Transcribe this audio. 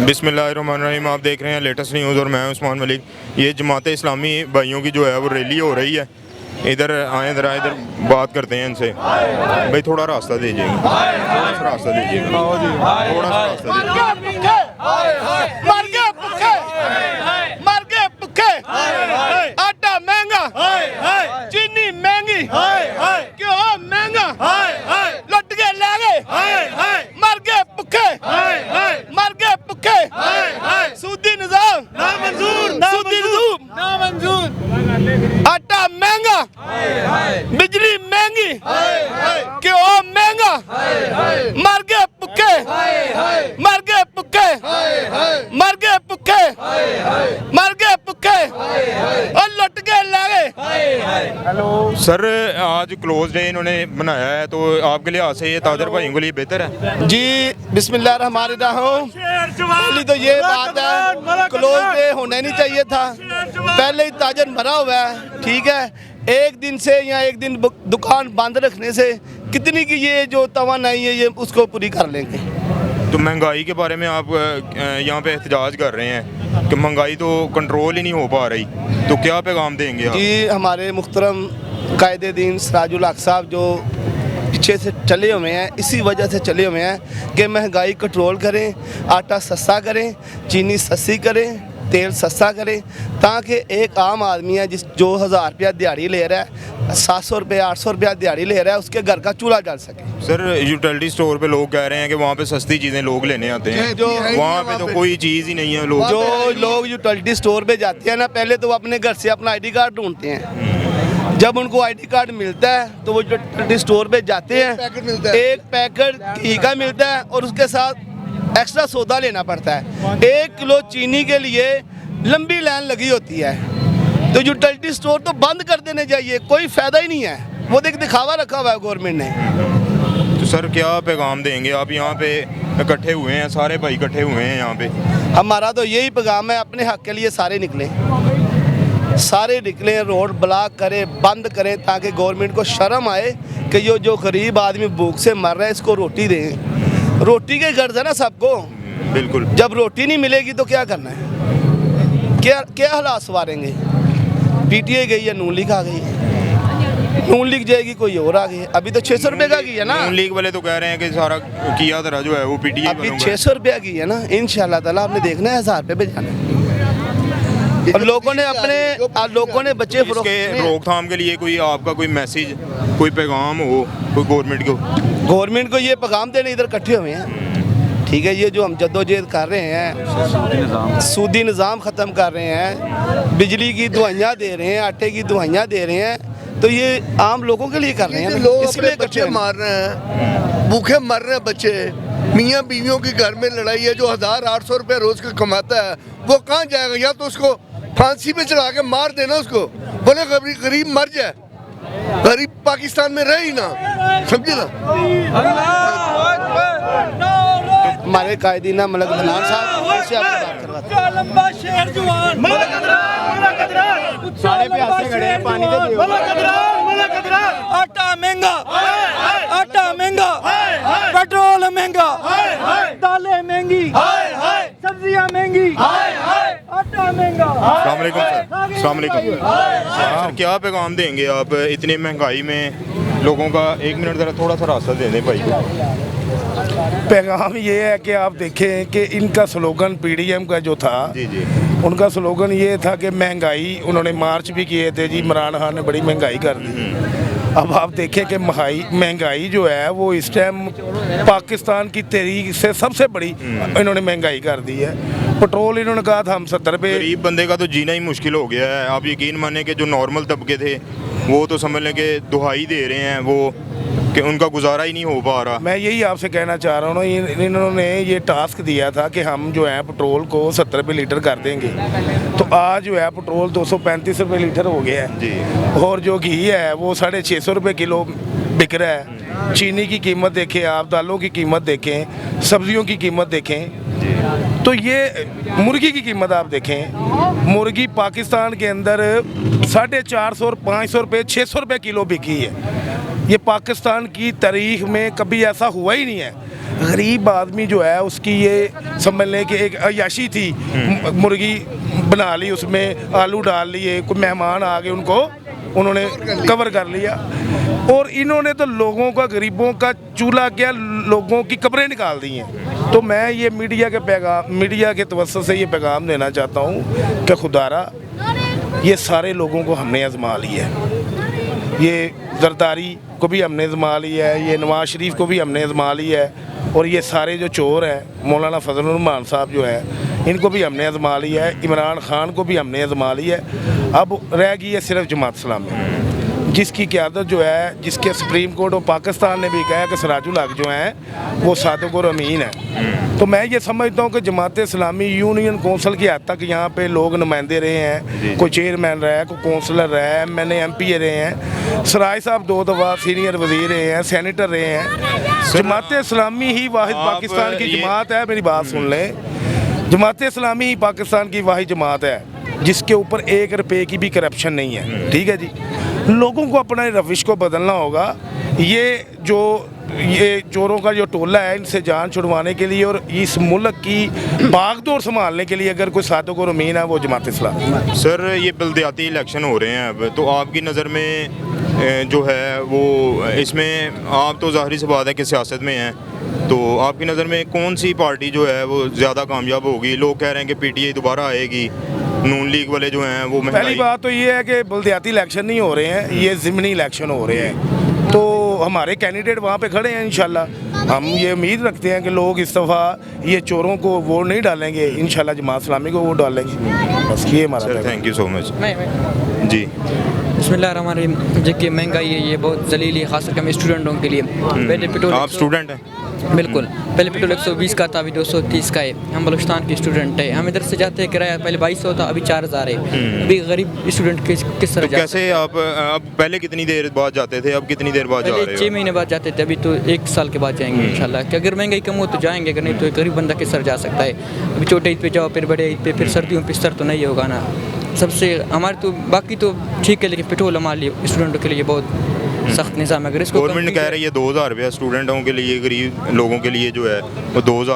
बिस्मिल्लाहिर्रहमानिर्रहीम। आप देख रहे हैं लेटेस्ट न्यूज़ और मैं उस्मान मलिक। ये जमात इस्लामी भाइयों की जो है वो रैली हो रही है। इधर आए, ज़रा इधर बात करते हैं इनसे। भाई थोड़ा रास्ता दीजिएगा, थोड़ा सा रास्ता दीजिएगा, थोड़ा सा रास्ता दीजिएगा। आटा महंगा, चीनी महंगी, क्यों महंगा, लुट के ले गए, मर गए भुखे, मर गए भुखे। सूदी निजाम नामंजूर, सूदी निजाम नामंजूर। आटा महंगा, बिजली महंगी, क्यों महंगा, मर गए भुखे, मर गए भुखे, मर गए भुखे, मर गए भुखे और लुट के ले गए। सर आज क्लोज डे इन्होंने बनाया है, तो आपके लिहाज से ये ताजर भाइयों के लिए बेहतर है? जी बिस्मिल्लाहिर्रहमानिर्रहीम। पहली तो ये बात है, क्लोज डे होना नहीं चाहिए था। पहले ही ताजर मरा हुआ है, ठीक है। एक दिन से या एक दिन दुकान बंद रखने से कितनी की ये जो तवानाई है ये उसको पूरी कर लेंगे। तो महंगाई के बारे में आप यहाँ पे एहतजाज कर रहे हैं कि महंगाई तो कंट्रोल ही नहीं हो पा रही, तो क्या पैगाम देंगे आप? जी हमारे मुहतरम कायदे दीन सिराजुल हक साहब जो पीछे से चले हुए हैं, इसी वजह से चले हुए हैं कि महंगाई कंट्रोल करें, आटा सस्ता करें, चीनी सस्ती करें, तेल सस्ता करें, ताकि एक आम आदमी है जिस जो 1000 रुपया दिहाड़ी ले रहा है, 700 रुपया 800 रुपया दिहाड़ी ले रहा है, उसके घर का चूल्हा जल सके। सर यूटिलिटी स्टोर पे लोग कह रहे हैं कि वहाँ पे सस्ती चीज़ें लोग लेने आते हैं, जो वहाँ पे तो कोई चीज़ ही नहीं है। लोग जो लोग यूटिलिटी स्टोर पे जाते हैं ना, पहले तो वो अपने घर से अपना ID कार्ड ढूंढते हैं। जब उनको ID कार्ड मिलता है तो वो यूटिलिटी स्टोर पे जाते हैं, एक पैकेट घी का मिलता है और उसके साथ एक्स्ट्रा सौदा लेना पड़ता है। 1 किलो चीनी के लिए लंबी लाइन लगी होती है। तो यूटिलिटी स्टोर तो बंद कर देने चाहिए, कोई फ़ायदा ही नहीं है, वो दिखावा रखा हुआ है गवर्नमेंट ने। तो सर क्या पैगाम देंगे आप? यहाँ पे इकट्ठे हुए हैं, सारे भाई इकट्ठे हुए हैं यहाँ पे। हमारा तो यही पैगाम है, अपने हक के लिए सारे निकले, सारे निकले, रोड ब्लॉक करें, बंद करें, ताकि गवर्नमेंट को शर्म आए कि ये जो गरीब आदमी भूख से मर रहा है इसको रोटी दें। रोटी के गर्ज है ना सबको। बिल्कुल। जब रोटी नहीं मिलेगी तो क्या करना है, क्या हालात सवारेंगे? PTI गई है, नून लीग आ गई है, नून लीग जाएगी कोई और आ गई है। अभी तो 600 रुपये का की है ना। नून लीग वाले तो कह रहे हैं कि सारा किया तरह जो है वो PTI अभी 600 रुपया की है ना। इंशाल्लाह ताला आपने देखना है 1000 रुपये पे जाना है। और लोगों ने बच्चे इसके रोकथाम के लिए कोई आपका कोई मैसेज, कोई पैगाम हो कोई गवर्नमेंट को ये पैगाम देने इधर इकट्ठे हुए हैं, ठीक है। ये जो हम जद्दोजहद कर रहे हैं, सूदी निज़ाम ख़त्म कर रहे हैं, बिजली की दुआइयाँ दे रहे हैं, आटे की दुआइयाँ दे रहे हैं, तो ये आम लोगों के लिए कर रहे हैं। लोग अपने बच्चे मार रहे हैं, भूखे मर रहे हैं बच्चे, मियाँ बीवियों की घर में लड़ाई है। जो 1800 रुपये रोज़ का कमाता है वो कहाँ जाएगा? या तो उसको फांसी पे चढ़ा के मार देना उसको, बोले गरीब मर जाए, गरीब पाकिस्तान में रहे ही ना, समझे ना। हमारे कायदीना मलक दलान साहब से आपसे बात करवाते हैं। आटा महंगा, आटा महंगा, पेट्रोल महंगा, दालें महंगी, सब्जियां महंगी, आटा महंगा। अस्सलाम वालेकुम सर। अस्सलाम वालेकुम सर, क्या पैगाम देंगे आप इतनी महंगाई में लोगों का? 1 मिनट ज़रा थोड़ा सा रास्ता दे दें भाई को। पैगाम ये है कि आप देखें कि इनका स्लोगन PDM का जो था, जी जी, उनका स्लोगन ये था कि महंगाई, उन्होंने मार्च भी किए थे जी, इमरान खान ने बड़ी महंगाई कर दी। अब आप देखें कि महंगाई जो है वो इस टाइम पाकिस्तान की तहरीक से सबसे बड़ी इन्होंने महंगाई कर दी है। पेट्रोल इन्होंने कहा था हम 70 रुपये। गरीब बंदे का तो जीना ही मुश्किल हो गया है। आप यकीन माने कि जो नॉर्मल तबके थे वो तो समझ लें कि दुहाई दे रहे हैं, वो कि उनका गुजारा ही नहीं हो पा रहा। मैं यही आपसे कहना चाह रहा हूँ ना, इन्होंने ये टास्क दिया था कि हम जो है पेट्रोल को 70 रुपये लीटर कर देंगे, तो आज जो है पेट्रोल 235 रुपये लीटर हो गया है जी। और जो घी है वो 650 रुपये किलो बिक रहा है। चीनी की कीमत देखें आप, दालों की कीमत देखें, सब्जियों की कीमत देखें, तो ये मुर्गी की कीमत आप देखें, मुर्गी पाकिस्तान के अंदर 450 और 500 रुपये 600 रुपये किलो बिकी है। ये पाकिस्तान की तारीख में कभी ऐसा हुआ ही नहीं है। गरीब आदमी जो है उसकी ये समझ लें कि एक अयाशी थी, मुर्गी बना ली, उसमें आलू डाल लिए, कोई मेहमान आ गए उनको उन्होंने कवर कर लिया, और इन्होंने तो लोगों का, गरीबों का चूल्हा क्या, लोगों की कब्रें निकाल दी हैं। तो मैं ये मीडिया के तवज्जुह से ये पैगाम देना चाहता हूँ कि खुदारा ये सारे लोगों को हमने आजमा लिया है, ये जरदारी को भी हमने आजमा लिया है, ये नवाज शरीफ को भी हमने आजमा लिया है, और ये सारे जो चोर हैं मौलाना फजल रहमान साहब जो है इनको भी हमने आजमा लिया है, इमरान खान को भी हमने आजमा लिया है। अब रह गई है सिर्फ जमात इस्लामी, जिसकी क़यादत जो है, जिसके सुप्रीम कोर्ट और पाकिस्तान ने भी कहा है कि सिराजुल हक जो हैं वो सादिक और अमीन है। तो मैं ये समझता हूँ कि जमात इस्लामी यूनियन कौंसिल की हद तक यहाँ पे लोग नुमाइंदे रहे हैं, कोई चेयरमैन रहा है, कोई कौंसलर रहा है, मैंने MP रहे हैं, सराय साहब 2 दफ़ा सीनियर वजीर रहे हैं, सेनेटर रहे हैं। जमात इस्लामी ही वाहिद पाकिस्तान की जमात है, मेरी बात सुन लें, जमात इस्लामी ही पाकिस्तान की वाहिद जमात है जिसके ऊपर 1 रुपये की भी करप्शन नहीं है। ठीक है जी, लोगों को अपना रविश को बदलना होगा। ये चोरों का जो टोला है इनसे जान छुड़वाने के लिए और इस मुल्क की भागदौड़ संभालने के लिए अगर कोई सादिक और अमीन है वो जमात इस्लामी। सर ये बल्दियाती इलेक्शन हो रहे हैं अब, तो आपकी नज़र में जो है वो इसमें आप तो ज़ाहिर सी बात है कि सियासत में हैं, तो आपकी नज़र में कौन सी पार्टी जो है वो ज़्यादा कामयाब होगी? लोग कह रहे हैं कि PTI दोबारा आएगी, नून लीग वाले जो हैं वो पहली बात तो ये है कि बल्दियाती इलेक्शन नहीं हो रहे हैं, ये ज़िमनी इलेक्शन हो रहे हैं। तो हमारे कैंडिडेट वहाँ पे खड़े हैं, इंशाल्लाह हम ये उम्मीद रखते हैं कि लोग इस दफ़ा ये चोरों को वोट नहीं डालेंगे, इंशाल्लाह जमात इस्लामी को वोट डालेंगे। बस ये हमारा। थैंक यू सो मच जी। बिस्मिल्लाहिर्रहमानिर्रहीम। देखिए महंगाई है, ये बहुत जलील है, खासकर हम स्टूडेंटों के लिए। पहले पेट्रोल, आप स्टूडेंट हैं? बिल्कुल, पहले पेट्रोल 120 का था, अभी 230 का है। हम बलूचिस्तान के स्टूडेंट है, हम इधर से जाते हैं, किराया पहले 2200 था, अभी 4000 है। अभी गरीब स्टूडेंट किस तरह तो कैसे आप अब पहले कितनी देर बाद जाते थे, अब कितनी देर बाद जा रहे हो? 6 महीने बाद जाते थे, अभी तो 1 साल के बाद जाएंगे इंशाल्लाह। कि अगर महंगाई कम हो तो जाएंगे, अगर नहीं तो एक गरीब बंदा किस तरह जा सकता है? अभी छोटे ईद पे जाओ, फिर बड़े ईद पे, फिर सर्दियों पे इस तरह तो नहीं होगा ना। सबसे हमारे तो बाकी तो ठीक है, लेकिन पेट्रोल हमारे लिए स्टूडेंटों के लिए बहुत सख्त निज़ाम है। अगर इसको गवर्नमेंट कह रही है 2000 रुपया स्टूडेंटों के लिए, गरीब लोगों के लिए जो है वो 2000